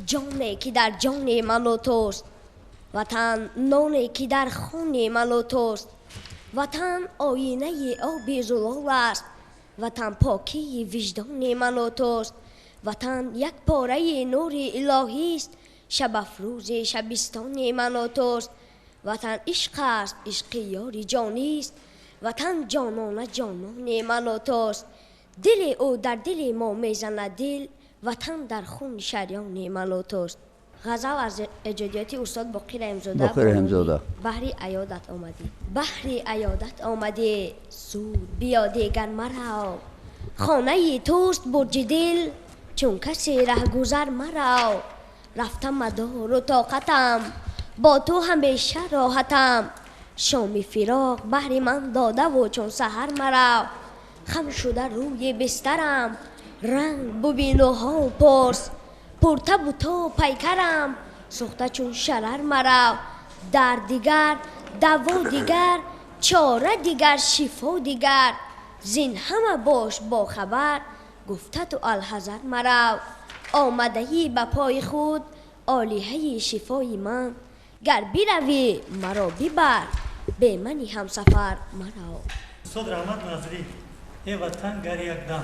جانی که در جان من و توست. وطن نانی که در خون من و توست. وطن آینه آب زلال است. وطن پاکی وجدان من و توست. وطن یک پاره نور الهی است. شب افروز شبستان من و توست. وطن عشق است، عشق یار جانی است. وطن جانانه جانان من و توست. دل او در دل ما میزند دل. وطن در خون شریان من و توست. غزل از اجادیات استاد باقر رحمزاده. بحری عیادت آمده. بحری عیادت آمده زود بیا دیگر مرا. خانه توست برج دل چون کسی رهگذر مرا. رفتم مدار و طاقتم با تو همیشه راحتم. شام فراق بهر من داده و چون سحر مرا. خم شده روی بسترم رنگ ببین و حال پرس. پرتب و تو پیکرم سوخته چون شرر مرا. در دیگر دوا دیگر چاره دیگر شفا دیگر. زین همه باش با خبر گفته تو الحذر مرا. آمدهی به پای خود آلیه شفای من. گر بروی مرا ببر به منی هم سفر مرا. استاد رحمت ناظری ای وطن گر یک دم.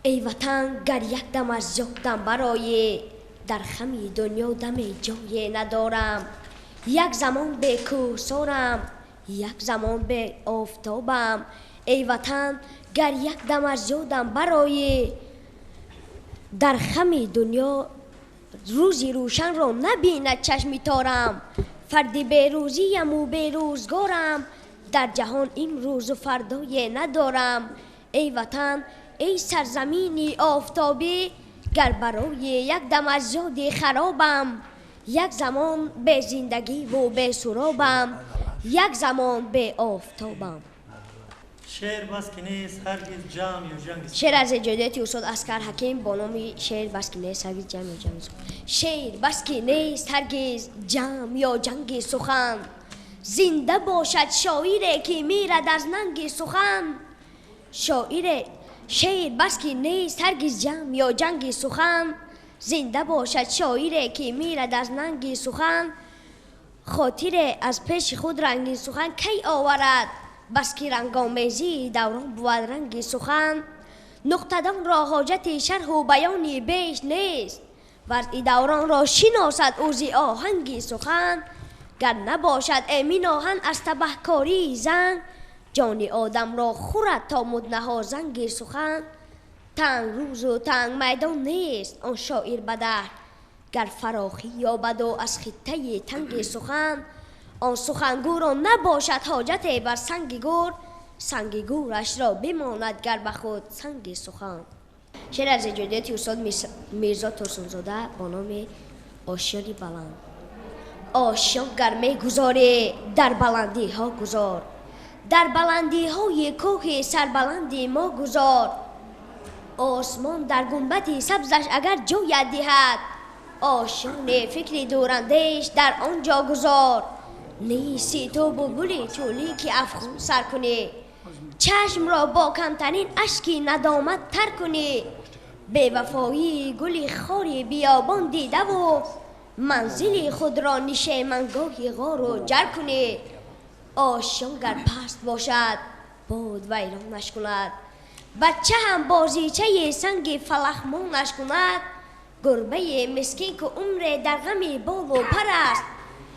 ای وطن گر یک دم از یادم برای. در خمی دنیا دم جای ندارم. یک زمان به کوهسارم یک زمان به آفتابم. ای وطن گر یک دم از یادم برای. در خمی دنیا روزی روشن را نبیند چشمی تارم. فردی به روزیم و به روزگارم. در جهان این روز و فردای ندارم. ای وطن ای سرزمینی آفتابی. گر برای یک دم از یاد خرابم. یک زمان به زندگی و به سرابم. یک زمان به آفتابم. شعر بس که نیست هرگز جام یا جنگ. شعر از اجادیات استاد اسکر حکیم با نام شعر بس که نیست هرگز جام یا جنگ. شعر بس که نیست هرگز جام یا جنگ سخن. زنده باشد شاعری که میرد از ننگ سخن. شعر بس که نیست هرگز جام یا جنگ سخن. زنده باشد شاعری که میرد از ننگ سخن. خاطر از پیش خود رنگین سخن کی آورد. بس که رنگامیزی دوران بود رنگ سخن. نقطه‌دان را حاجت شرح و بیانی بیش نیست. وضع دوران را شناسد اوزی آهنگ سخن. گر نباشد امین آهن از تبهکاری زن. جان آدم را خورد تا مدنها زنگ سخن. تنگ روز و تنگ میدان نیست آن شاعر بدر. گر فراخی یابد و از خطه تنگ سخن. آن سخنگو را نباشد حاجت بر سنگ گور. سنگ گورش را بماند گر به خود سنگ سخن. شعر از اجادیات استاد میرزا توسن‌زاده با نام آشیانی بلند. آشیان گر می‌گذاری در بلندی ها گذار. در بلندی های کوه سربلند ما گذار. آسمان در گنبد سبزش اگر جویت دهد. آشیان فکر دوراندیش در آنجا گذار. نیستی تو بلبل چولی که افغان سر کنی. چشم را با کمترین اشکی ندامت تر کنی. به وفایی گل خاری بیابان دیده و منزل خود را نشیمنگاه غار و جر کنی. آشیان گر پست باشد باد ویرانش کند. بچه هم بازیچه سنگ فلخمانش کند. گربه مسکین که عمر در غم بال و پر است.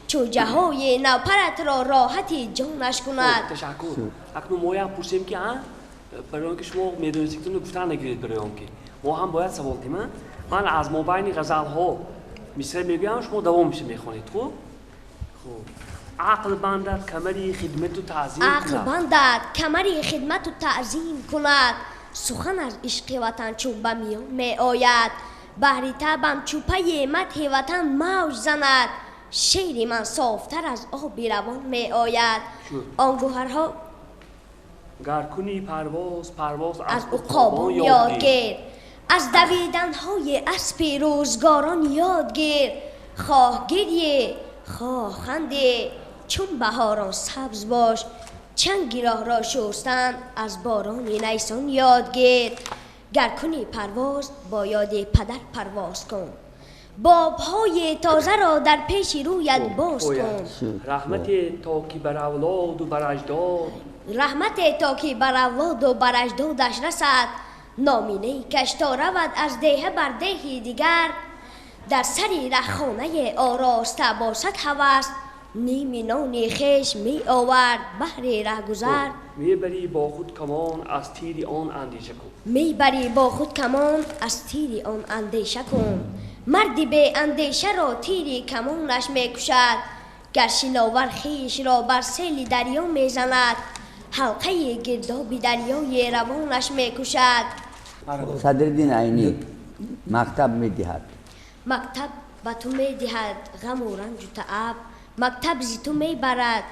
چوجه های نوپرت را راحتی جانش کند. تشکر. اکنون ما هم پرسیم که برای اینکه شما میدونستید که گفتن نگیرید برای اون که ما هم باید سوال کنیم. من از مابین غزل ها مصرع میگم شما دوامش میخونید. خوب عقل بندد کمری خدمت و تعظیم کند. عقل بندد کمری خدمت و تعظیم کند. سخن از عشق وطن چون به میان می آید. بحر تبم چوپه مدح وطن موج زند. شعر من صافتر از آب روان می آید. آن گوهرها گر کنی پرواز از عقابان یادگیر. از دویدن های اسب روزگاران یادگیر. خواه گریه خواه خنده چون بهاران سبز باش. چنگ راه را شستن از باران نیسان یادگیر. گر کنی پرواز با یاد پدر پرواز کن. بابهای تازه را در پیش رویت باز کن. رحمت تا که بر اولاد و بر اجداد، رحمت تا که بر اولاد و بر اجدادش رسد، نامینه کش تا رود از دیه بر دیه دیگر، در سری رخانه آراسته باشد هوس، نیم نان خویش می آورد بهر رهگذر. میبری با خود کمان از تیر آن اندیشه کن. میبری با خود کمان از تیر آن اندیشه کن. مردی به اندیشه را تیر کمانش میکشد، گر شناور خویش را بر سیل دریا میزند، حلقه گردابی دریای روانش میکشد. صدرالدین عینی مکتب میدهد. مکتب به تو میدهد غم و رنج و تعب، مکتب زی تو میبرد.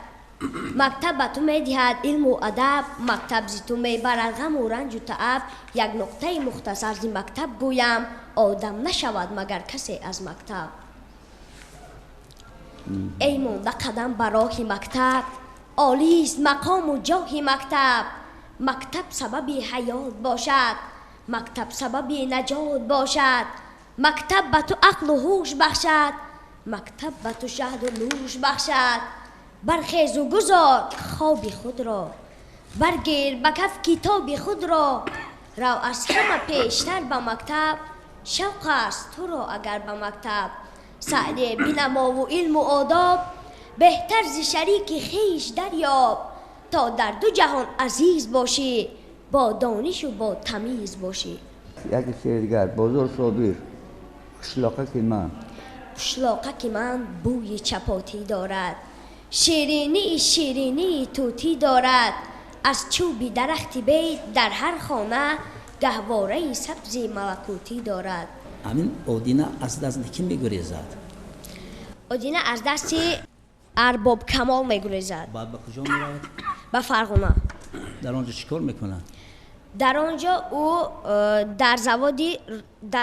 مکتب به تو میدهد علم و ادب، مکتب زی تو میبرد غم و رنج و تعب. یک نقطه مختصر زی مکتب گویم، آدم نشود مگر کسی از مکتب. ای مانده قدم بر راه مکتب، عالی است مقام و جاه مکتب. مکتب سبب حیات باشد، مکتب سبب نجات باشد. مکتب به تو عقل و هوش بخشد، مکتب به تو شهد و نوش بخشد. برخیز و گذار خواب خود را، برگیر به کف کتاب خود را. رو از همه پیشتر به مکتب، شوق است تو را اگر به مکتب. سعی بنما و علم و آداب، بهتر ز شریک خویش دریاب. تا در دو جهان عزیز باشی، با دانش و با تمیز باشی. یک شعر دیگر. بزرگ صابر قشلاقک من. قشلاقک من بوی چپاتی دارد، شیرینی شیرینی توتی دارد. از چوبی درختی بیت در هر خانه، گهواره سبزی ملکوتی دارد. همین اودینه از دست کی میگریزد؟ اودینه از دست ارباب کمال میگریزد. بعد به کجا میرود؟ به فرغانه. در آنجا چیکار میکنه؟ در آنجا او در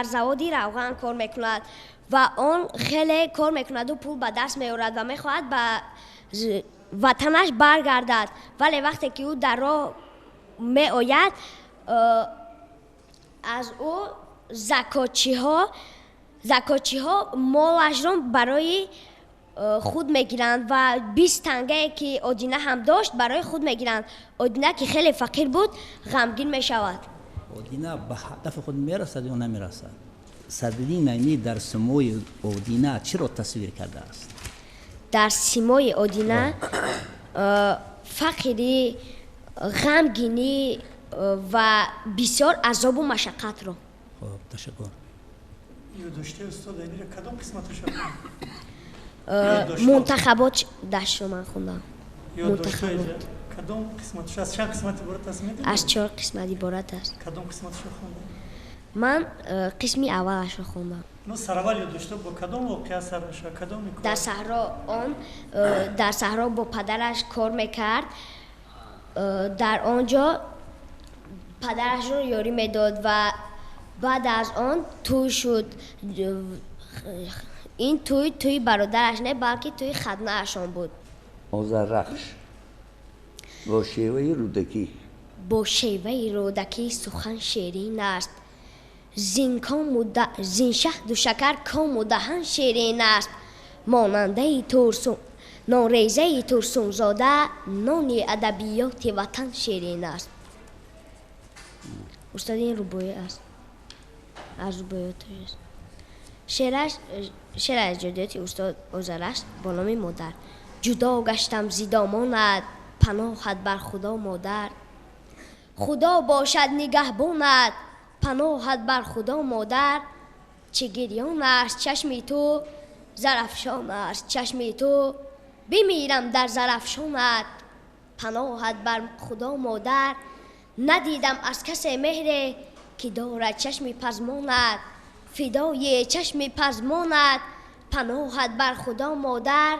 زوادی روغن کار میکند و آن خیلی کار میکند و پول به دست میآورد و میخواهد به وطنش برگردد. ولی وقتی که او در راه می آید، از او زکاتچی ها مالش را برای خود میگیرند و 20 تنگه که اودینه هم داشت برای خود میگیرند. اودینه که خیلی فقیر بود غمگین میشود. اودینه به هدف خود میرسد یا نمیرسد؟ صدرالدین عینی در سموی اودینه چی را تصویر کرده است؟ در سیمای اودینه فقیری، غمگینی و بسیار عذاب و مشقت را. خب تشکر. یادداشت استاد عینی را کدام قسمتش منتخبات داشت رو من خوندم. منتخبات کدام قسمتش از چند قسمت عبارت است میدونی؟ از 4 قسمت عبارت است. کدام قسمتش خوندی؟ من قسمی اولش رو خوندم. نو سراول یادداشت با کدام واقعه سر میشه؟ کدام میکنه؟ در صحرا با پدرش کار میکرد. در آنجا پدرش رو یاری میداد و بعد از آن توی شد. این توی برادرش نه بلکه توی خدنه اشان بود. آذرخش با شیوه رودکی. با شیوه رودکی سخن شیرین است، زین شهد و شکر کام و دهن شیرین است. ماننده ترسون ناریزه ترسون زاده، نان ادبیات وطن شیرین است. استاد این روبایه است، از روبایات است. شعر از جدیدی استاد آذرخش با نام مادر. جدا گشتم زی دامانت، پناهت بر خدا مادر. خدا باشد نگهبانت، پناهت بر خدا مادر. چه گریان است چشمی تو، زرافشان است چشمی تو. بمیرم در زرافشانت، پناهت بر خدا مادر. ندیدم از کسی مهر که دارد چشمی پزمانت، فدای چشمی پزمانت. پناهت بر خدا مادر.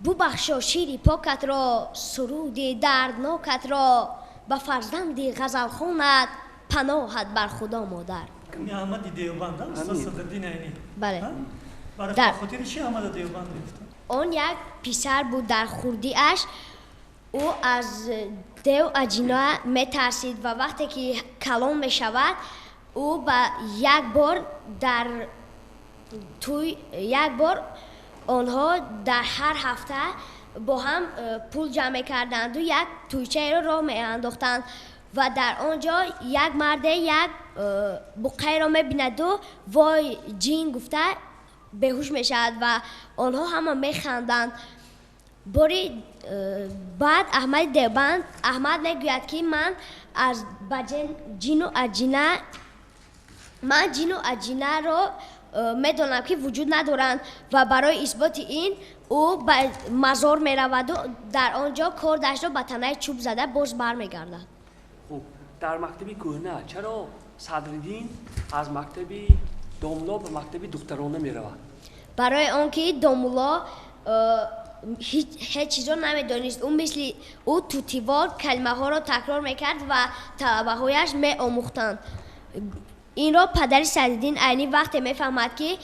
ببخشا شیری پاکت را، سرود دردناکت را. به فرزند غزل خونت، پناهت بر خدا مادر. کمی احمد دیوبند استاد صدرالدین عینی. بله. برای خاطر چی احمد دیوبند گفتن؟ اون یک پسر بود در خردیش. او از دیو اجینا میترسید و وقتی که کلان میشود او با یک بار در توی یک بار آنها در هر هفته با هم پول جمع کردند و یک تویچه را راه می انداختند و در آنجا یک مرد یک بقعه را می بیند و وای جین گفته بهوش می شود و آنها همه می خندند. باری بعد احمد دیوبند احمد میگوید که من از جین و اجینه را میدانم که وجود ندارند و برای اثبات این او به مزار می رود و در آنجا کردش را به تنه چوب زده باز برمیگردد. خب در مکتب کهنه چرا صدرالدین از مکتب داملا به مکتب دخترانه می رود؟ برای آنکه داملا هیچ چیز را نمیدانست. او تو دیوار کلمه ها را تکرار میکرد و طلبه هایش می آموختند. این را پدر صدرالدین عینی وقتی میفهمد که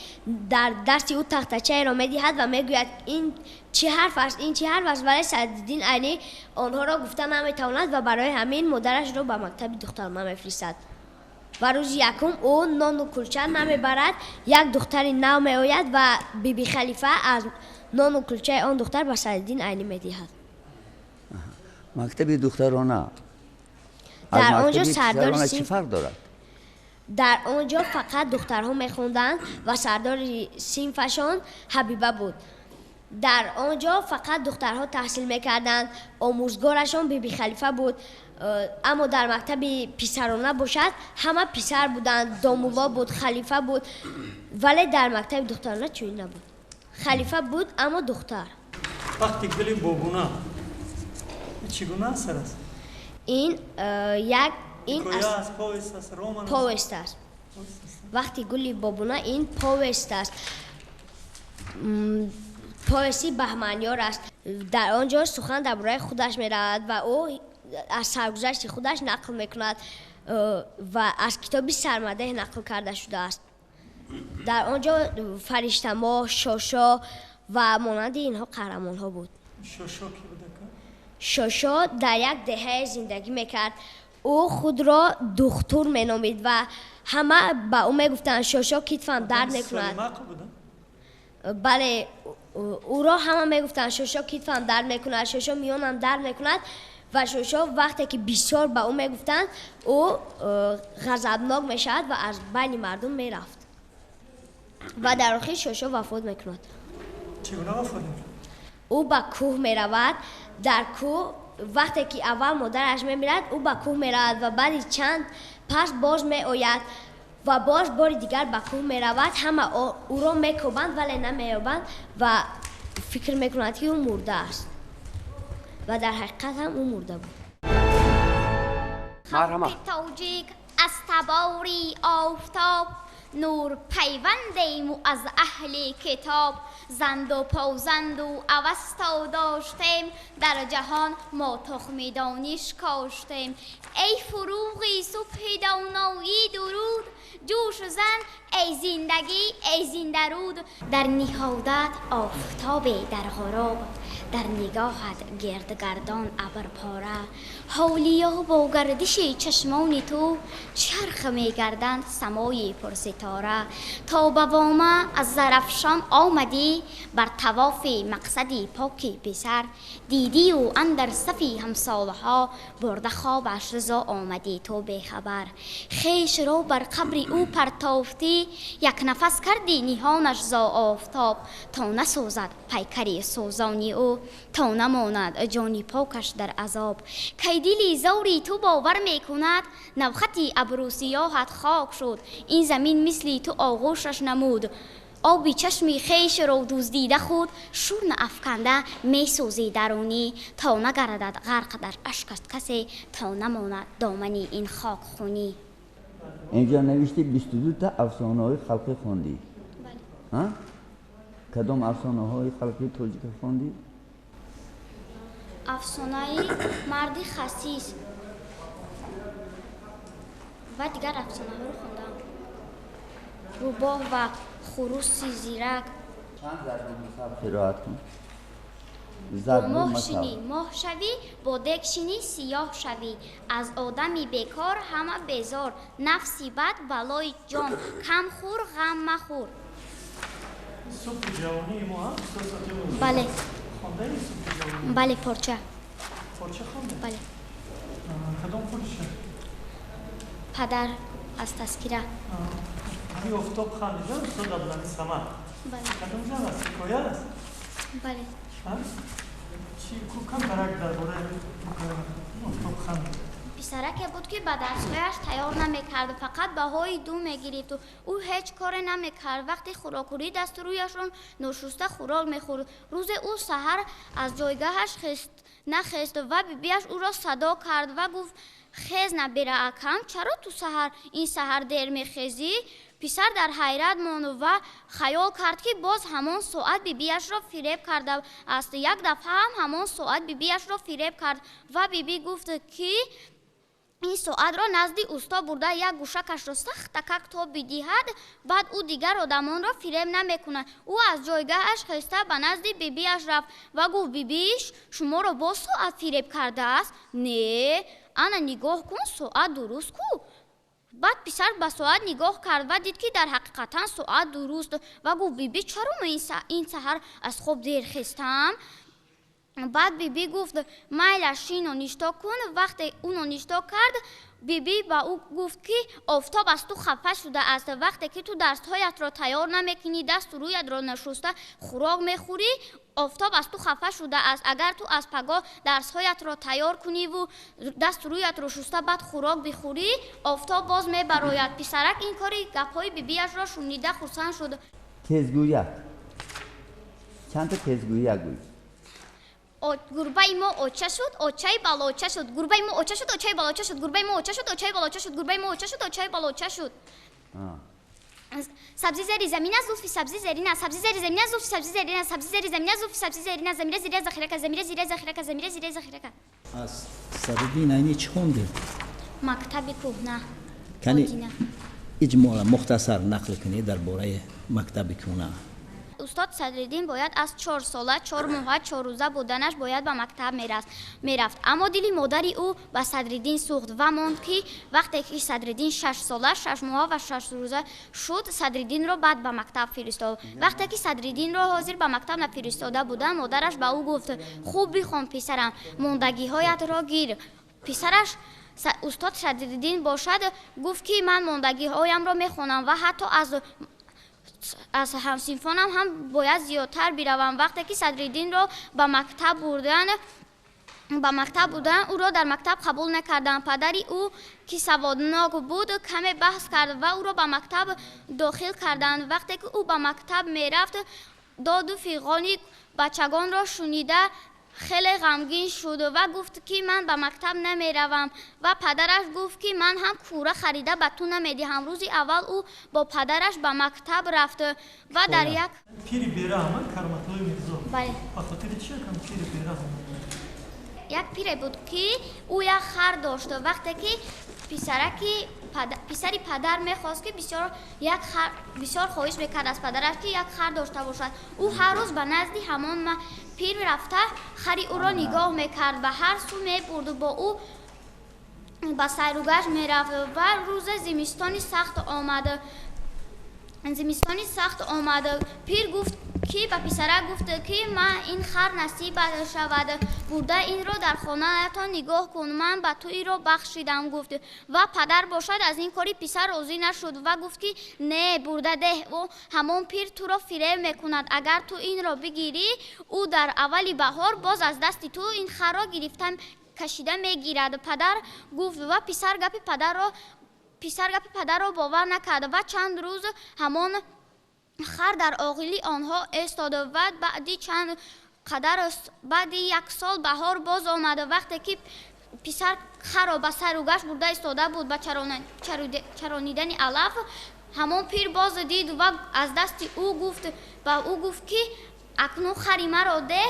در دست او تختچه را میدهد و میگوید این چه حرف است ولی صدرالدین عینی آنها را گفته نمیتواند و برای همین مادرش را به مکتب دخترانه میفرستد. و روز یکم او نان و کلچه نمیبرد. یک دختر نو میآید و بیبی خلیفه از نان و کلچه آن دختر به صدرالدین عینی میدهد. مکتب دخترانه در آنجا مکتب سردار پسرانه چی صنف فرق دارد؟ در آنجا فقط دخترها میخوندند و سردار صنفشان حبیبه بود. در آنجا فقط دخترها تحصیل میکردند. آموزگارشان بیبی خلیفه بود. اما در مکتب پسرانه باشد همه پسر بودند. دامولا بود، خلیفه بود، ولی در مکتب دخترانه چنین نبود. خلیفه بود اما دختر. وقتی گلی بوگونا چگونه اثر است؟ این کویا است، پوست است، رومان است. پوست است. وقتی گلی بابونه این پوست است. پوستی بهمنیار است. در آنجا سخن درباره خودش می رود و او از سرگذشت خودش نقل می کند و از کتابی سرمده نقل کرده شده است. در آنجا فرشته ما، شاشا و مانند اینها قهرمان ها بود. شاشا کی بوده که؟ شاشا در یک دهه زندگی میکرد. او خود را دکتر مینامید و همه به او میگفتند شاشا کتفم درد میکند. سلیمه بوده؟ بله، او را همه میگفتند شاشا کتفم درد میکند، شاشا میانم درد میکند و شاشا وقتی که بسیار به او میگفتند او غضبناک میشد و از بین مردم میرفت و در آخر شاشا وفات میکند. چگونه وفات میکند؟ او به کوه میرود. در کوه وقتی که اول مادرش میمیرد او به کوه میرود و بعد چند پس باز میآید و باز بار دیگر به کوه میرود. همه او را میکوبند ولی نمییابند و فکر میکنند که او مرده است و در حقیقت هم او مرده بود. مرحبا. توجیک از تباری آفتاب نور پیوندیم و از اهل کتاب زند و پوزند و اوستا داشتیم در جهان ما تخم دانش کاشتیم. ای فروغی صبح دانایی درود جوش زن ای زندگی ای زنده رود. در نهادت آفتاب در غراب در نگاهت گردگردان ابر پاره حولیا با گردش چشمان تو چرخ میگردند سمای پرستاره. تا به وامه از زرفشان آمدی بر طواف مقصدی پاکی پسر دیدی و اندر صفی همسالها برده خوابش رضا آمدی تو بخبر. خیش رو بر قبر او پرتافتی یک نفس کردی نهانش زا آفتاب تا نسوزد پیکری سوزانی او تا نماند جانی پاکش در عذاب. کی دلی زوری تو باور میکند نوخطی ابرو سیاحت خاک شد این زمین مثلی تو آغوشش نمود. آبی چشمی خیش رو دزدیده خود شور افکنده می سوزی درونی تا نگردد غرق در اشکست کسی تا نماند دامنی این خاک خونی. اینجا نوشتی 22 تا افسانه های خلقی خوندی. ها؟ کدام افسانه های خلقی توجیه خوندی؟ افسانه مردی خسیس و دیگر افسانه ها رو خوندم. روباه و خروسی زیرک. چند ضرب قرائت کن. با ماه شینی ماه شوی با دک شینی سیاه شوی از آدمی بیکار همه بیزار نفسی بد بلای جان کم خور غم مخور. سوپ جوانی ما هم سوپ بله خونده این سوپ جوانی بله پارچه پارچه خونده بله کدام پارچه پدر از تذکره همین افتاب خانده استاد عبدالعزیز سمر بله کدام جان است کویا است بله چی کم برک درباره افتاب خانده پسرک بود که به درسهایش تیار نمیکرد فقط بهای دو میگرفت و او هیچ کار نمیکرد وقتی خوراکوری دست رویش را ناشسته خوراک میخورد روز او سحر از جایگاهش نخست و بیبیش او را صدا کرد و گفت خیز نبیره اکم چرا تو این سحر دیر میخیزی پسر در حیرت ماند و خیال کرد که باز همان ساعت بیبیش را فریب کرده است یک دفعه هم همان ساعت بیبیش را فریب کرد و بیبی گفت که این ساعت را نزدی اوستا برده یک گوشکش را سخت تکک تا بدهد بعد او دیگر آدمان را فریب نمیکند او از جایگاهش خسته به نزد بیبیش رفت و گفت بیبیش شما را با ساعت فریب کرده است نه انا نگاه کن ساعت درست کو بعد پسر به ساعت نگاه کرد و دید که در حقیقتا ساعت درست و گفت بیبی چرا من این سحر از خواب دیر خستم بعد بیبی گفت میلش اینو نشتا کن وقتی اونو نشتا کرد بیبی با او گفت که آفتاب از تو خفه شده است وقتی که تو دستهایت را تیار نمیکنی دست رویت را نشسته خوراک میخوری آفتاب از تو خفه شده است اگر تو از پگاه درسهایت را تیار کنی و دست رویت را شسته بعد خوراک بخوری آفتاب باز میبراید پسرک این کاری گپهای بیبیش را شنیده خرسند شد تزگویه چند تا تزگویه گوی گربه ما اوچه شد اوچه بالاچه شد گربه ما اوچه شد اوچه بالاچه شد گربه ما اوچه شد اوچه بالاچه شد گربه ما اوچه شد اوچه بالاچه شد سبزی زیر زمین از زلفی سبزی زیرین از سبزی زیر زمین از زلفی سبزی زیرین از سبزی زیر زمین از زلفی سبزی زیرین از زمین زیر ذخیره که زمین زیر ذخیره که زمین زیر ذخیره که از صدرالدین اینی چی خونده؟ مکتب کهنه کنی اجمالا مختصر نقل کنی درباره مکتب کهنه استاد صدرالدین باید از 4 ساله 4 ماه 4 روزه بودنش باید به مکتب میرفت اما دلی مادری او به صدرالدین سوخت و ماند که وقتی که صدرالدین 6 ساله 6 ماه و 6 روزه شد صدرالدین را بعد به مکتب فرستاد وقتی که صدرالدین را حاضر به مکتب نفرستاده بودن مادرش به او گفت خوب بخوان پسرم ماندگی هایت را گیر پسرش استاد صدرالدین باشد گفت که من ماندگی هایم را میخوانم و حتی از همسنفانم هم باید زیادتر بروم وقتی که صدرالدین را به مکتب بردن او را در مکتب قبول نکردند پدری او که سوادناک بود کمی بحث کرد و او را به مکتب داخل کردند وقتی که او به مکتب میرفت داد و فیغانی بچگان را شنیده خیلی غمگین شد و گفت که من به مکتب نمیروم و پدرش گفت که من هم کوره خریده به تو نمیدهم روزی اول او با پدرش به مکتب رفت و در یک پیری بیره همه کرمتلوی میرزا بله بخاطر چیه کم پیری بیره همه یک پیره بود که او یک خر داشت وقتی که پسری پدر میخواست که بسیار خواهش میکرد از پدرش که یک خر داشته باشد او هر روز به نزدی همان پیر رفته خری او را نگاه میکرد و هر سو میبرد و با او به سیر و گشت میرفت و روز زمستانی سخت آمد پیر گفت که به پسرک گفت که من این خر نصیب شود برده این را در خانه تا نگاه کن من به تو این را بخشیدم گفت و پدر باشد از این کاری پسر راضی نشد و گفت که نه برده ده و همان پیر تو را فریب میکند اگر تو این را بگیری او در اولی بهار باز از دست تو این خر را گرفتن کشیده میگیرد پدر گفت و پسر گپ پدر را باور نکرد و چند روز همان خر در آغلی آنها ایستاد و بعدی یک سال بهار باز آمد وقتی که پسر خر را به سر و گشت برده ایستاده بود به چرانیدن علف همان پیر باز دید و از دست او گفت که اکنون خری مرا ده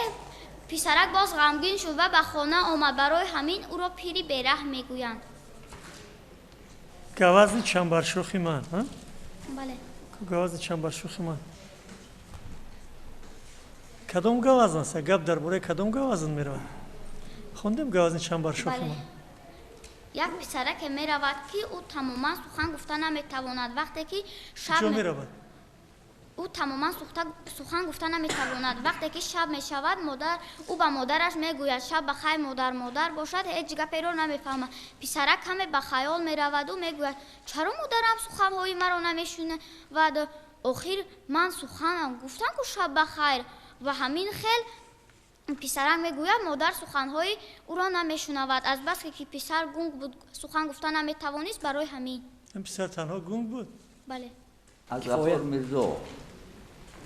پسرک باز غمگین شد و به خانه آمد برای همین او را پیری بیرحم میگویند گوزن چنبرشوخی من بله گوزن چنبرشوخی من کدام گوزن است گپ درباره کدام گوزن میرود خوندیم گوزن چنبرشوخی من یک پسرک میرود که او تماما سخن گفتن نمیتواند وقتی که کجا میرود او تماما سخن گفتن نمیتواند. وقتی که شب میشود او به مادرش میگوید شب بخیر مادر. مادر باشد هیچ گپی را نمیفهمد. پسرک همه به خیال میرود و میگوید چرا مادرم سخنهای مرا نمیشنه و آخر من سخنم گفتم که شب بخیر و همین خیل پسرک میگوید مادر سخنهای او را نمیشنود. از بس که پسر گنگ بود سخن گفتن نمیتوانست برای همین. این پسر تنها گنگ بود. بله. از ظفر میرزا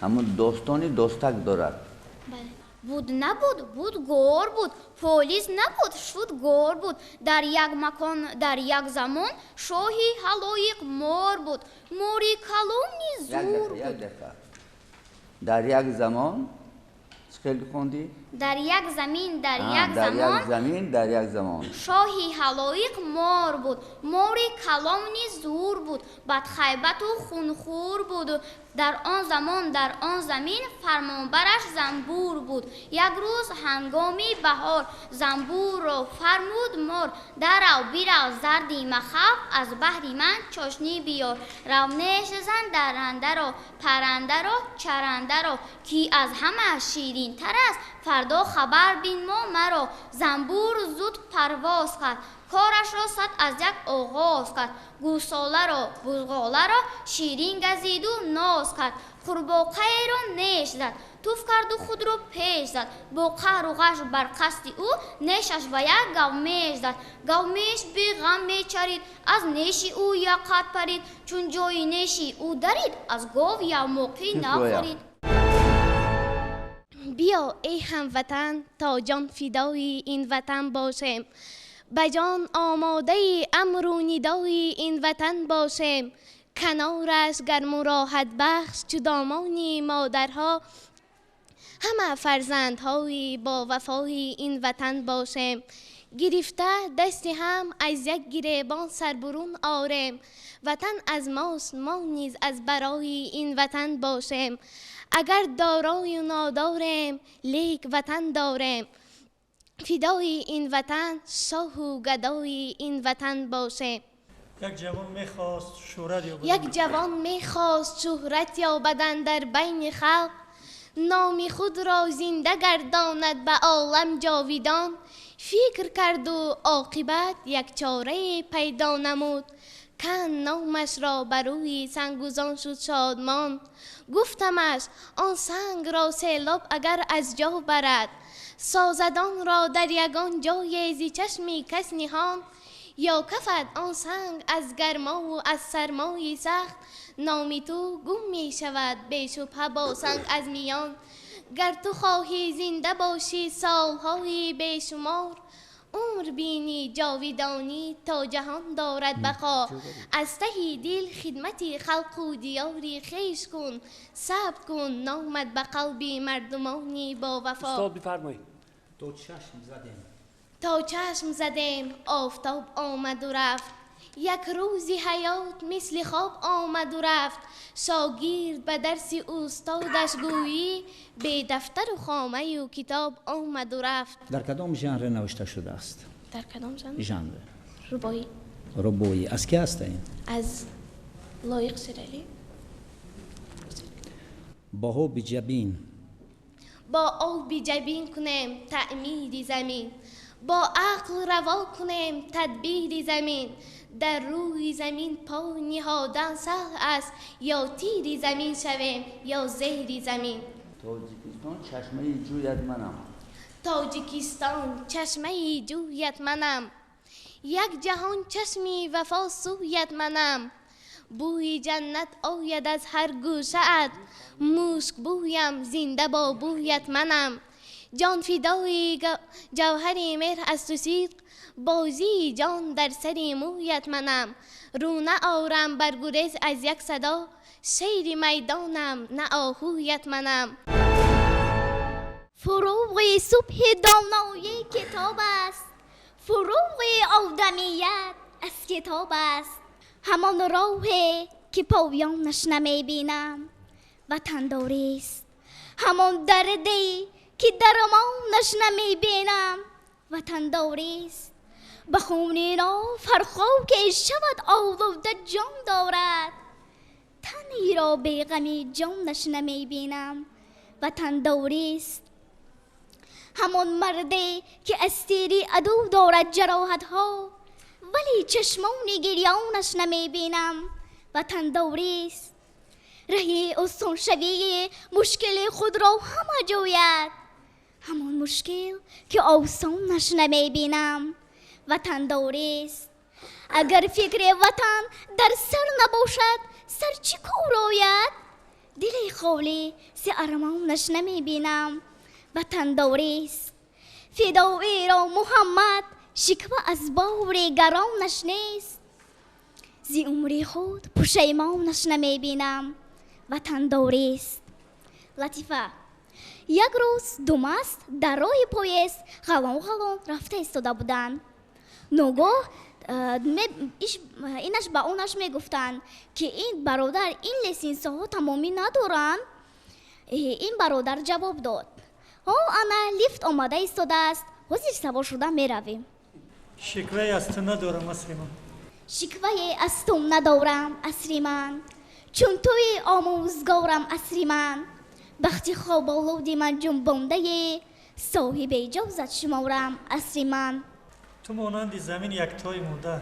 همون داستانی داستک دارد. بله. بود نبود، بود گور بود. پلیس نبود، شد گور بود. در یک مکان در یک زمان شاهی حلایق مور بود. موری کلونی زور بود. یک دفعه در یک زمان خیلی خوندی؟ در یک زمین در یک زمان شاهی حلایق مور بود. موری کلونی زور بود. بدخیبت و خونخور بود. در آن زمین فرمانبرش زنبور بود. یک روز هنگامی بهار زنبور را فرمود مور درو بیرو زردی مخف از بحری من چاشنی بیار. رونش زن درنده را پرنده را چرنده را کی از همه شیرین تر است فردا خبر بین ما مرا. زنبور زود پرواز کرد کارش را صد از یک آغاز کرد. گوساله را بزغاله را شیرین گزید و ناز کرد. خورباقه را نیش زد توف کرد و خود را پیش زد. با قهر و غش بر قصد او نیشش به یک گومیش زد. گومیش بی غم میچرید از نیشی او یقت پرید. چون جای نیشی او درید از گاو یا موقعی نخورید. بیا ای هموطن تا جان فدای این وطن باشیم. بجان آماده امر و ندای این وطن باشیم. کنارش گرم و راحت بخش چو دامانی مادرها همه فرزندهای با وفای این وطن باشیم. گرفته دستی هم از یک گریبان سر برون آریم. وطن از ماست ما نیز از برای این وطن باشیم. اگر دارای و ناداریم لیک وطن داریم. فدای این وطن شاه و گدای این وطن باشیم. یک جوان میخواست شهرت یابد در بین خلق. نام خود را زنده گرداند به عالم جاویدان. فکر کرد و عاقبت یک چاره پیدا نمود. کن نامش را بر روی سنگوزان شد شادمان. گفتمش آن سنگ را سیلاب اگر از جا برد. سازدان را در یگان جای زی چشمی کس نهان. یا کفد آن سنگ از گرما و از سرمای سخت. نامی تو گم می شود بی شبهه با سنگ از میان. گر تو خواهی زنده باشی سالهای بیشمار. عمر بینی جاویدانی تا جهان دارد بقا. از ته دل خدمت خلق و دیاری خیش کن. صبر کن نامت به قلب مردمانی با وفا. استاد بفرمایید. تا چشم زدیم آفتاب آمد و رفت. یک روزی حیات مثل خواب آمد و رفت. شاگرد به درس استادش گویی به دفتر و خامه و کتاب آمد و رفت. در کدام ژانر نوشته شده است؟ در کدام ژانر؟ ربایی. از کی است این؟ از لایق سرالی. با آب جبین کنیم تعمیر زمین. با عقل روا کنیم تدبیر زمین. در روی زمین پا نهادن سهل است. یا تیر زمین شویم یا زهر زمین. تاجیکستان چشمه جویت منم. یک جهان چشمی وفا سویت منم. بوی جنت آید از هر گوشه‌ات. مشک بویم زنده با بویت منم. جان فدای جوهر مهر از تو صدق. بازی جان در سر مویت منم. رو نه آرم بر گریز از یک صدا. شیر میدانم نه آهویت منم. فروغ صبح دانایی کتاب است. فروغ آدمیت از کتاب است. همان راهی که پایانش نمی بینم وطن داری است. همان دردی که درمانش نمی بینم وطن داری است. به خون ناف هر خاک شود آلوده جان دارد. تنی را به غمی جانش نمی بینم. وطن دوریست همان مرده که استیری عدو دارد جراحت ها، ولی چشمان گریانش نمی بینم. وطن دوریست رهی استون شوی مشکل خود را همه جوید، همان مشکل که آسانش نمی بینم. وطن دوریست اگر فکر وطن در سر نباشد سر چی کار آید؟ دل خالی ز ارمانش نمی بینم. وطن دوریست فدایی را محمد شکوه از بار گرانش نیست، زی عمر خود پشیمانش نمی بینم. وطن دوریست. لطیفه یک روز دو مست در راه پاییز غلان غلان رفته ایستاده بودند. ناگاه اینش با اونش میگفتند که این برادر این لیسانس ها تمامی ندارند. این برادر جواب داد انا لیفت آمده ایستاده است، حاضر سوار شده میرویم. شکوه از تو ندارم اسری من، شکوه از تو ندارم اسری من، چون توی آموزگارم اسری من. وقتی خواب آلودی من جنبانده، صاحب اجازت شمارم اسری من. تو مانند زمین یک تای مادر،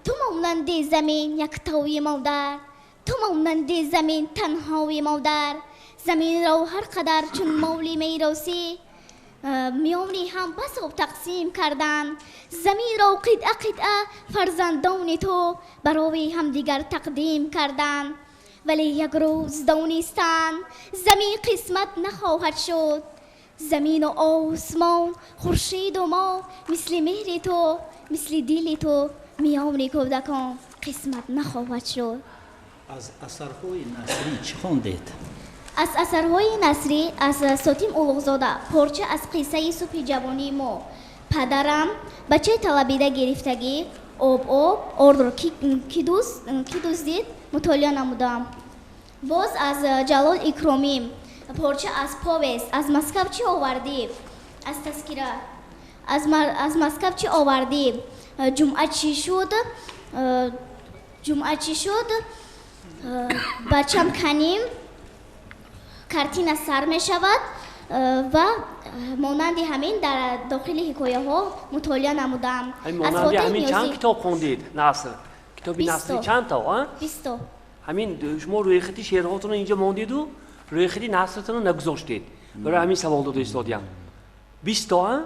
تو مانند زمین یک تای مادر، تو مانند زمین تنهای مادر. زمین را هر قدر چون مولی میراسی میانی هم بساب تقسیم کردن. زمین را قطعه قطعه فرزندان تو برای هم دیگر تقدیم کردن. ولی یک روز دانستن زمین قسمت نخواهد شد. زمین و آسمان خورشید و ما مثل مهر تو مثل دل تو میان کودکان قسمت نخواهد شد. از اثرهای نثری چی خوندید؟ از اثرهای نثری از ساتیم اولوغزاده پارچه از قصه صبح جوانی ما. پدرم بچه طلبیده گرفتگی آب آردر کی دزدید مطالعه نمودم. باز از جلال اکرامی پارچه از پاویس. از مسکو چی آوردی؟ از تذکره از مسکو چی آوردی؟ جمعه چی شد بچم کنیم کارتین سر می شود و مانند همین در داخل حکایه ها مطالعه نمودم. مانند همین چند کتاب خوندید؟ نثر کتابی نثری چند تا؟ 20. همین شما روی خطی شعرهاتون رو اینجا ماندید و روی خطی نثرتون رو نگذاشتید. برای همین سوال داده ایستادیم. 20 تا؟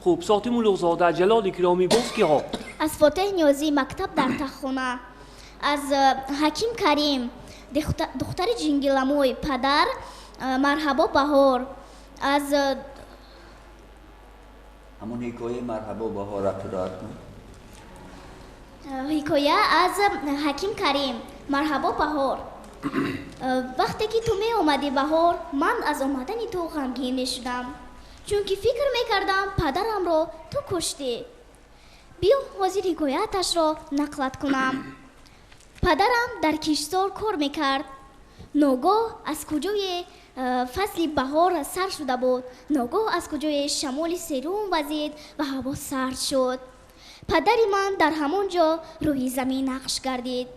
خوب ساتیم اولوغزاده جلال اکرامی باز کی ها؟ از فاتح نیازی مکتب در تخونه. از حکیم کریم دختر جنگلموی پدر مرحبا بهار. از همون حکایه مرحبا بهار را قرائت کن. حکایه از حکیم کریم مرحبا بهار. وقتی که تو می اومدی بهار من از اومدن تو غمگین می شدم، چون که فکر می کردم پدرم رو تو کشتی. بیا حاضر حکایتش را نقلت کنم. پدرم در کشتزار کار میکرد. ناگاه از کجای فصل بهار سر شده بود، ناگاه از کجای شمال سیروم وزید و هوا سرد شد. پدر من در همانجا روی زمین نقش گردید.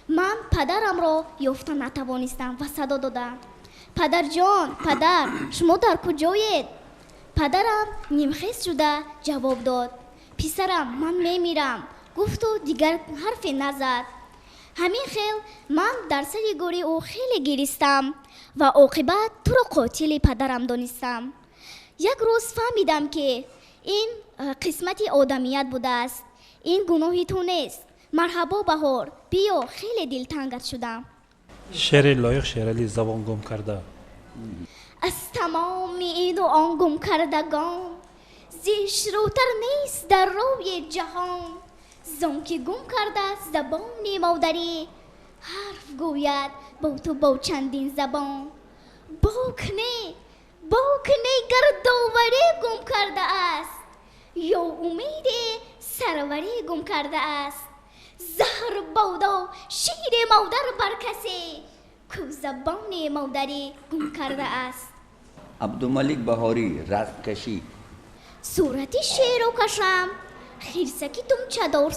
من پدرم را یافته نتوانستم و صدا دادم پدر جان، پدر شما در کجایید؟ پدرم نیمخیز شده جواب داد پسرم من میمیرم. گفت و دیگر حرفی نزد. همین خیل من در سر گوری او خیلی گریستم و عاقبت تو را قاتل پدرم دانستم. یک روز فهمیدم که این قسمت آدمیت بوده است. این گناهی تو نیست. مرحبا بهار، بیا خیلی دلتنگت شدم. شعر لایق شعر علی زبان گم کرده. از تمام این و آن گم کردگان زیش روتر نیست در روی جهان. زان که گم کرده زبان مادری حرف گوید با تو با چندین زبان. باکنه گر داوری گم کرده است یا امید سروری گم کرده است. زهر بادا شیر مادر بر کسی کو زبان مادری گم کرده است. عبدالملک بهاری رزم کشی. صورتی شیر رو کشم خیرسکی تم چدار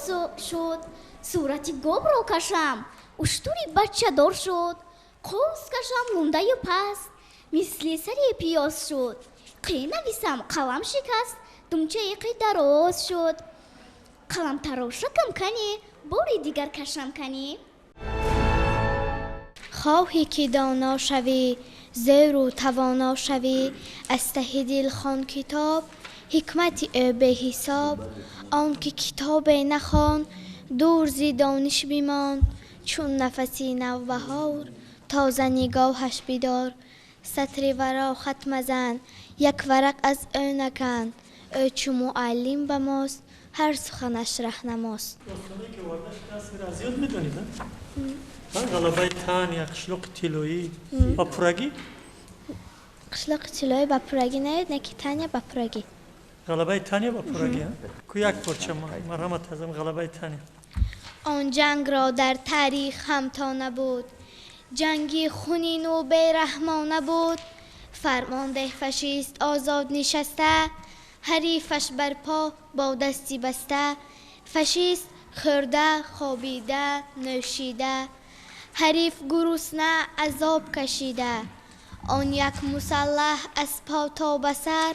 شد. صورتی گوب رو کشم اشتری بچه دار شد، قوس کشم مونده و پست، مثل سری پیاز شد. قی نویسم قلم شکست، دمچه قی دراز شد. قلم تراشکم کنی، باری دیگر کشم کنی. خواهی که دانا شوی، زیر و توانا شوی، از ته دل خوان کتاب، حکمت او به حساب. آن که کتاب نخوان، دور زی دانش بیمان. چون نفسی نوبهار، تازه نگاهش بدار. سطر ورا خط مزن، یک ورق از او نکن. او چو معلم به ماست، هر سخنش رهنماست. داستانی که واردش هست را زیاد میدونید نه؟ غلبه تن یا قشلق تیلویی و پرگی؟ قشلق تیلویی با پرگی نید، نکی تنیا با پرگی. غلبه تنیا با پرگی ها؟ که یک پرچه مرحمت ازم غلبه تنیا. آن جنگ را در تاریخ همتا نبود، جنگی خونین و بیرحمانه بود. فرمانده فشیست آزاد نشسته، حریفش بر پا با دستی بسته. فشیست خورده خوابیده نوشیده، حریف گرسنه عذاب کشیده. آن یک مسلح از پا تا به سر،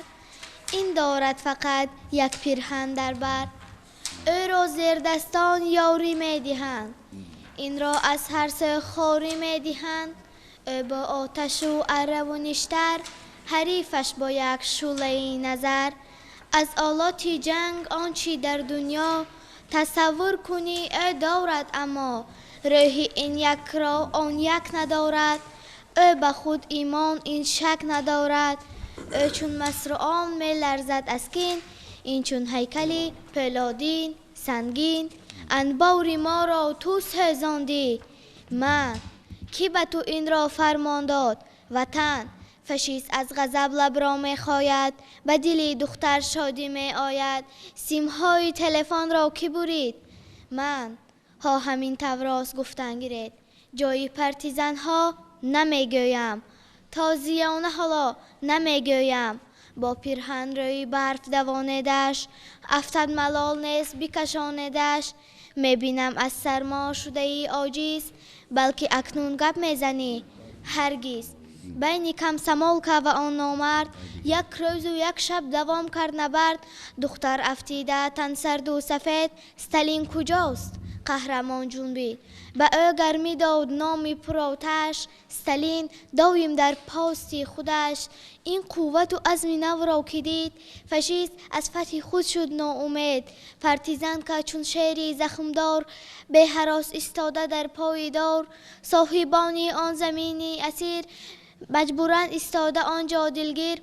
این دارد فقط یک پیرهن در بر. او را زیر دستان یاری می دهند، این را از هر سه خواری می دهند. او با آتش و اره و نشتر، حریفش با یک شعله نظر. از آلات جنگ آنچی در دنیا، تصور کنی او دارد اما روحی این یک را آن یک ندارد. او به خود ایمان این شک ندارد. او چون مصرعان می لرزد از کین، این چون هیکلی پولادین سنگین. انبار ما را تو سوزاندی، من کی به تو این را فرمان داد؟ وطن فشیست از غضب لب را می خاید، به دل دختر شادی می آید. سیمهای تلفن را کی برید؟ من ها همین توراس گفتن گیرید. جای پرتیزن ها نمی گویم، تازیانه حالا نمی گویم. با پیرهن روی برف دوانیدش، افتد ملال نیست بکشانیدش. می بینم از سرما شده ای عاجز، بلکه اکنون گپ می زنی هرگز. بین کم سمالکه و آن نامرد، یک روز و یک شب دوام کرد نبرد. دختر افتیده تن سرد و سفید، استالین کجاست؟ قهرمان جنبید، به او گرمی داد نامی پرآتش. استالین دایم در پاستی خودش، این قوت و عزم نو را که دید. فشیست از فتح خود شد ناامید، پرتیزن که چون شیری زخمدار، به هراس ایستاده در پای دار. صاحبانی آن زمینی اسیر، مجبورن ایستاده آنجا دلگیر.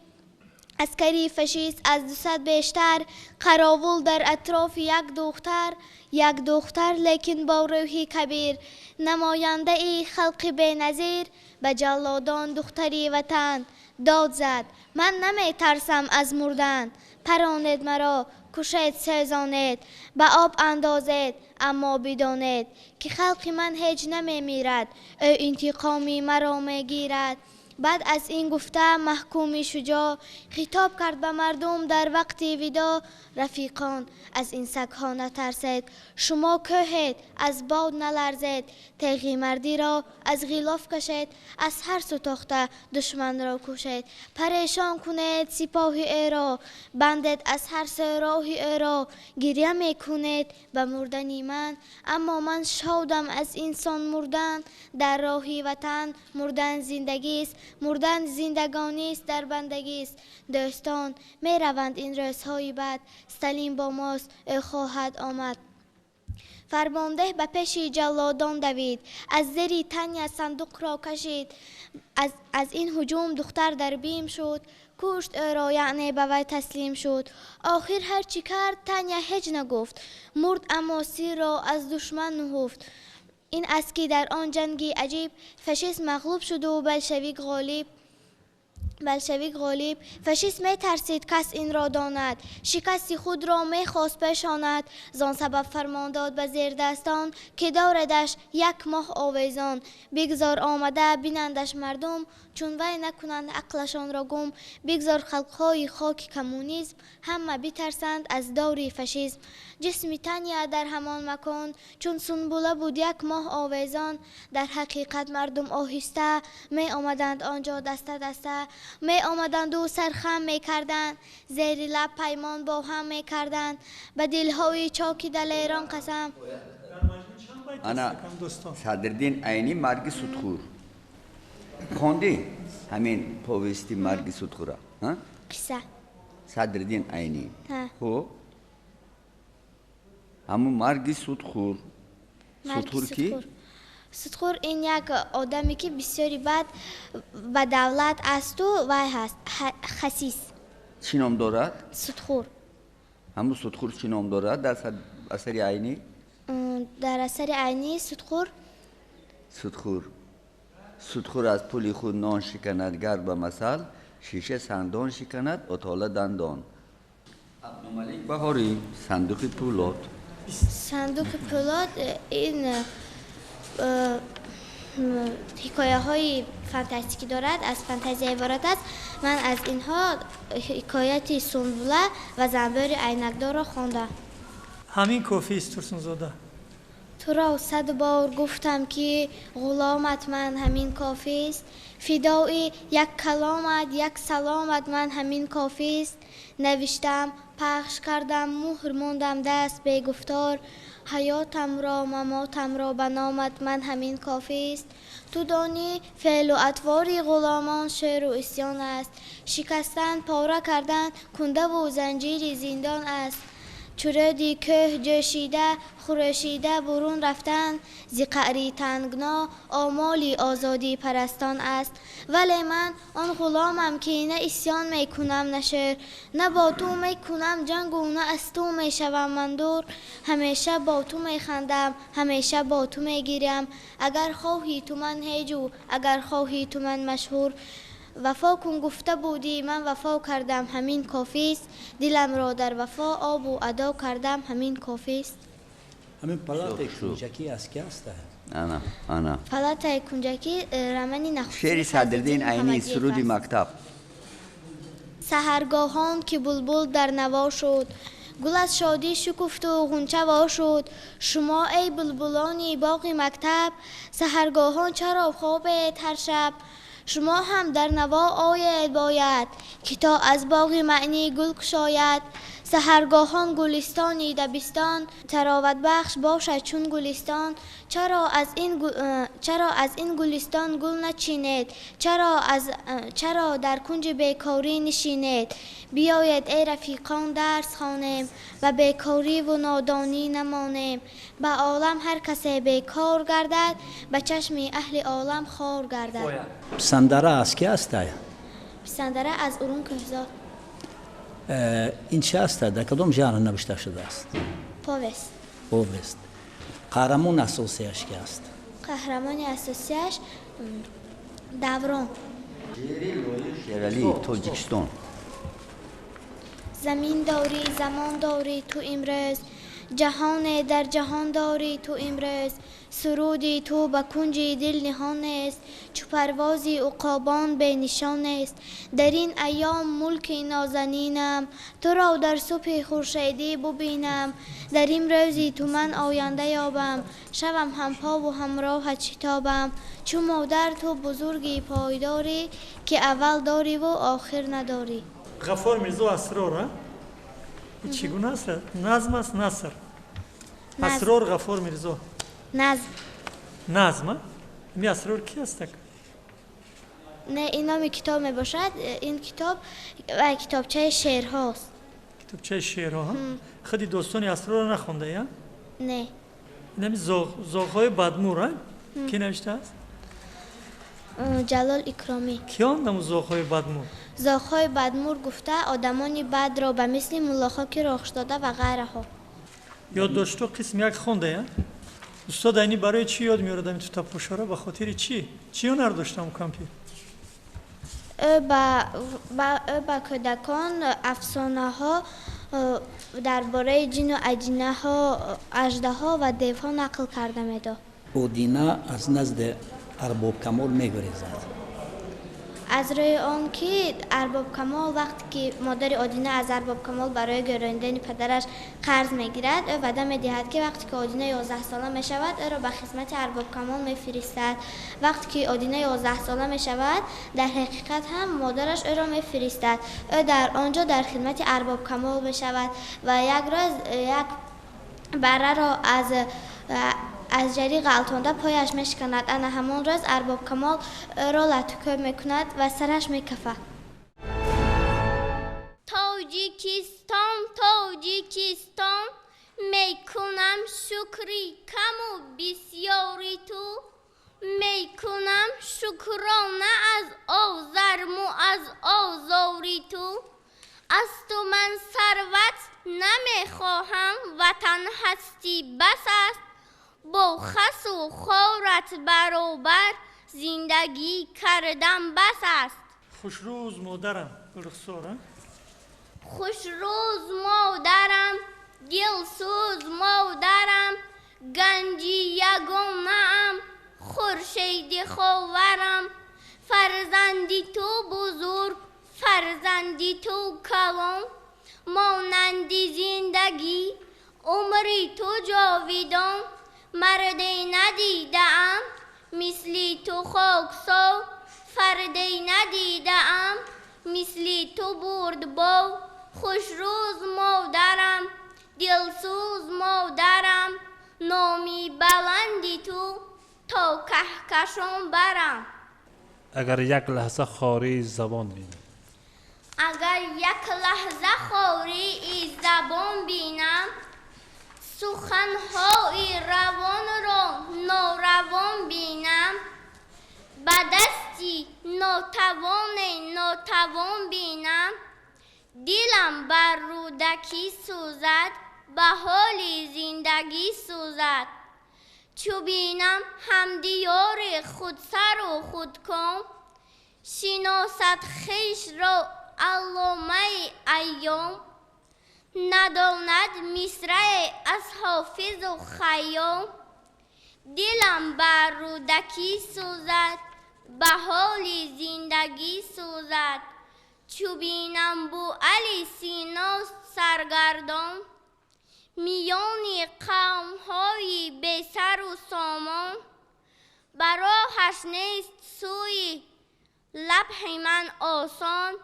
عسکری فشیست از 200 بیشتر، قراول در اطراف یک دختر لیکن با روحی کبیر. نماینده ای خلق بی نظیر، به جلادان دختری وطن داد زد. من نمی ترسم از مردن، پرانید مرا کشید سوزانید. به آب اندازید اما بدانید، که خلق من هیچ نمی میرد، او انتقامی مرا می گیرد. بعد از این گفته محکومی شجاع، خطاب کرد به مردم در وقت ودا. رفیقان از این سگها نترسید، شما کوهید از باد نلرزید. تیغ مردی را از غلاف کشید، از هر سو تاخته دشمن را کشید. پریشان کنید سپاهی او را، بندید از هر سو راهی او را. گریه می کنید به مردنی من، اما من شادم از انسان مردن. در راهی وطن مردن زندگی است، مردن زندگانی است در بندگی است. دوستان می روند این روزهای بعد، استالین با ماست او خواهد آمد. فرمانده به پیش جلادان دوید، از زیر تنیا صندوق را کشید. از این هجوم دختر در بیم شد، کشت او را یعنی به وی تسلیم شد. آخر هر چی کرد تنیا هیچ نگفت، مرد اما سیر را از دشمن نهفت. این است که در آن جنگی عجیب، فشیست مغلوب شد و بلشویک غالب. بلشویک غالب فاشیست می ترسید کس این را داند شکست خود را می خواست بشاند زان سبب فرمان داد به زیر دستان که داردش یک ماه آویزان بگذار آمده بینندش مردم چون وی نکنند عقلشان را گم بگذار خلقهای خاک کمونیسم همه بترسند از دور فاشیسم جسم تنیا در همان مکان چون سنبوله بود یک ماه آویزان در حقیقت مردم آهسته می آمدند آنجا دسته دسته می آمدند و سرخم می کردند زیر لب پیمان با هم می کردند به دلهای چاکی دلیران قسم. انا صدرالدین عینی مرگ سودخور خوندی همین پویستی مرگ سودخوره ها قصه صدرالدین عینی ها. خب همون مرگ سودخور مرگ کی سودخور این یک آدمی که بسیاری بد به دولت است و وی هست خسیس چی نام دارد سودخور همون سودخور چی نام دارد در اثر عینی در اثر عینی سودخور از پولی خود نان شکند گر به مثل شیشه سندان شکند اطاله دندان عبدالملک بهاری صندوق پولاد این حکایه های فانتاستیکی دارد از فانتزی عبارت است من از اینها حکایت سنبوله و زنبور عینکدار را خواندم همین کافی است ترسونزاده تو را 100 بار گفتم که غلامت من همین کافی است فدای یک کلامت یک سلامت من همین کافی است نوشتم پخش کردم مهر موندم دست به گفتار حیاتم را مماتم را به نامت من همین کافی است تو دانی فعل و اطوار غلامان شعر و اسیان است شکستن پاره کردن کنده و زنجیر زندان است چرادی که جشیده خورشیده برون رفتن زی قعری تنگنا آمالی آزادی پرستان است ولی من آن غلامم که نه اسیان می کنم نه شعر نه با تو می کنم جنگ و نه از تو می شوم من دور همیشه با تو می خندم همیشه با تو می گیرم اگر خواهی تو من هیجو اگر خواهی تو من مشهور وفا کن گفته بودی من وفا کردم همین کافی است دلم را در وفا آب و ادا کردم همین کافی است همین پلات کنجکی از کی است انا پلات کنجکی رمنی نخست شعر صدرالدین عینی سرود مکتب سحرگاهان که بلبل در نوا شد گل از شادی شکفت و غنچه وا شد شما ای بلبلانی باغ مکتب سحرگاهان چرا خوابید هر شب شما هم در نوا آید باید که تا از باغ معنی گل کشاید سحرگاهان گلستانی دبستان تراوت بخش باشد چون گلستان چرا از این گلستان گل نچینید چرا در کنج بیکاری نشینید بیاید ای رفیقان درس خوانیم و بیکاری و نادانی نمانیم به عالم هر کسی بیکار گردد به چشم اهل عالم خار گردد سندره از کی است سندره از ارون کهزاد این چه است در کدام ژانر نوشته شده است پوست قهرمان اساسیش کی است قهرمان اساسیش دوران شیرالی تاجیکستان زمین داری زمان داری تو امروز جهان در جهان داری تو امروز سرودی تو به کنج دل نهان است چو پروازی عقابان به نشان است در این ایام ملک نازنینم تو را در صبح خورشیدی ببینم در این روزی تو من آینده یابم شوم همپا و همراه شتابم چو مادر تو بزرگی پایداری که اول داری و آخر نداری غفار میرزا اسرار چگونه است نظم است نثر اسرار غفار میرزا نظم این اسرار کی است نه این نام کتاب می باشد این کتاب و کتابچه شعر هاست کتابچه شعر ها خودی دوستانی اسرار رو نخونده یا نه نمی زاغ‌های بدمور کی نوشته است جلال اکرامی کی آن زاغ‌های بدمور زاغ‌های بدمور گفته آدمانی بد را به مثل ملاخاک راخش داده و غیره ها یاد داشتو قسم یک خونده یا استاد اینی برای چی یاد میاره تو تپوشاره به خاطر چی هنر داشتم کامپیوتر با کودکان افسانه ها درباره جن و اژدها و دیوها نقل کرده می‌داد. اودینه از نزد ارباب کمال می‌گریزد. از روی آن که ارباب کمال وقتی که مادر اودینه از ارباب کمال برای گرویدن پدرش قرض میگیرد، او وعده میدهد که وقتی که اودینه 11 ساله می شود او را به خدمت ارباب کمال میفرستد. وقتی که اودینه 11 ساله می شود در حقیقت هم مادرش او را میفرستد. او در آنجا در خدمت ارباب کمال می شود و یک روز یک بره را از جری غلطانده پایش میشکند. انا همان روز ارباب کمال را لطکه میکند و سرش میکفد. تاجیکستان میکنم شکری کم و بسیاری تو، میکنم شکرانه از آزرم و از آزاری تو. از تو من ثروت نمیخواهم، وطن هستی بس است، با خس و خارت برابر زندگی کردم بس است. خوش روز مادرم رخساره. خوش روز مادرم دلسوز مادرم، گنجی یگانه‌ام خورشید خاورم. فرزندی تو بزرگ فرزندی تو کلان، مانندی زندگی عمری تو جاویدان. مردی ندیدم مثلی تو خاکسار، فردی ندیدم مثلی تو بردبار. خوش روز مادرم دلسوز مادرم، نامی بلندی تو تا کهکشان برم. اگر یک لحظه خاری زبان بینم، اگر یک لحظه خاری زبان بینم، سخنهای روان را ناروان بینم. به دستی ناتوان بینم، دلم بر رودکی سوزد، به حال زندگی سوزد. چو بینم همدیار خودسر و خودکام، شناسد خویش را علامه ایام. نداند مصرع از حافظ و خیام، دلم بر رودکی سوزد، به حال زندگی سوزد. چو بینم بو علی سینا سرگردان، میان قوم‌های بی سر و سامان. براهش نیست سوی لبح من آسان،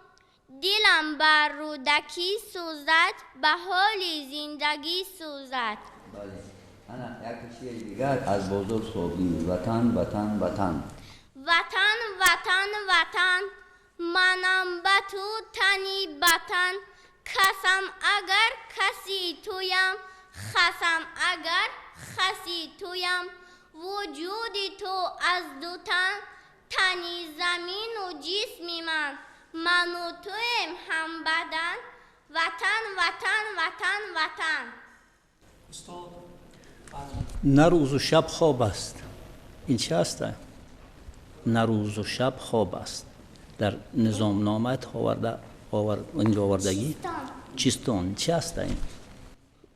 دلم بر رودکی سوزد، به حال زندگی سوزد. بله. انا یک شعر دیگر از بزرگ صوبی. وطن وطن وطن. وطن وطن وطن، منم به تو تنی بطن. کسم اگر کسی تویم، خسم اگر خسی تویم. وجود تو از دو تن، تنی زمین و جسمی من و تویم هم بدن. وطن وطن وطن وطن. نه روز و شب خواب است. این چه است؟ نه روز و شب خواب است. در نظام نامت آوردگی چیستان چه است این؟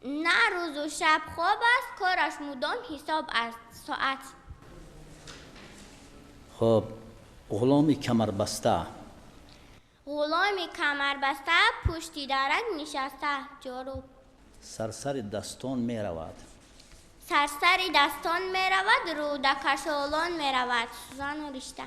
نه روز و شب خواب است، کارش مدام حساب است ساعت. خب غلام کمربسته. غلام کمربسته پشتی درک نشسته جارو. سرسر دستان می رود. سرسر دستان می رود، رودکشالان می رود. سوزن و رشته.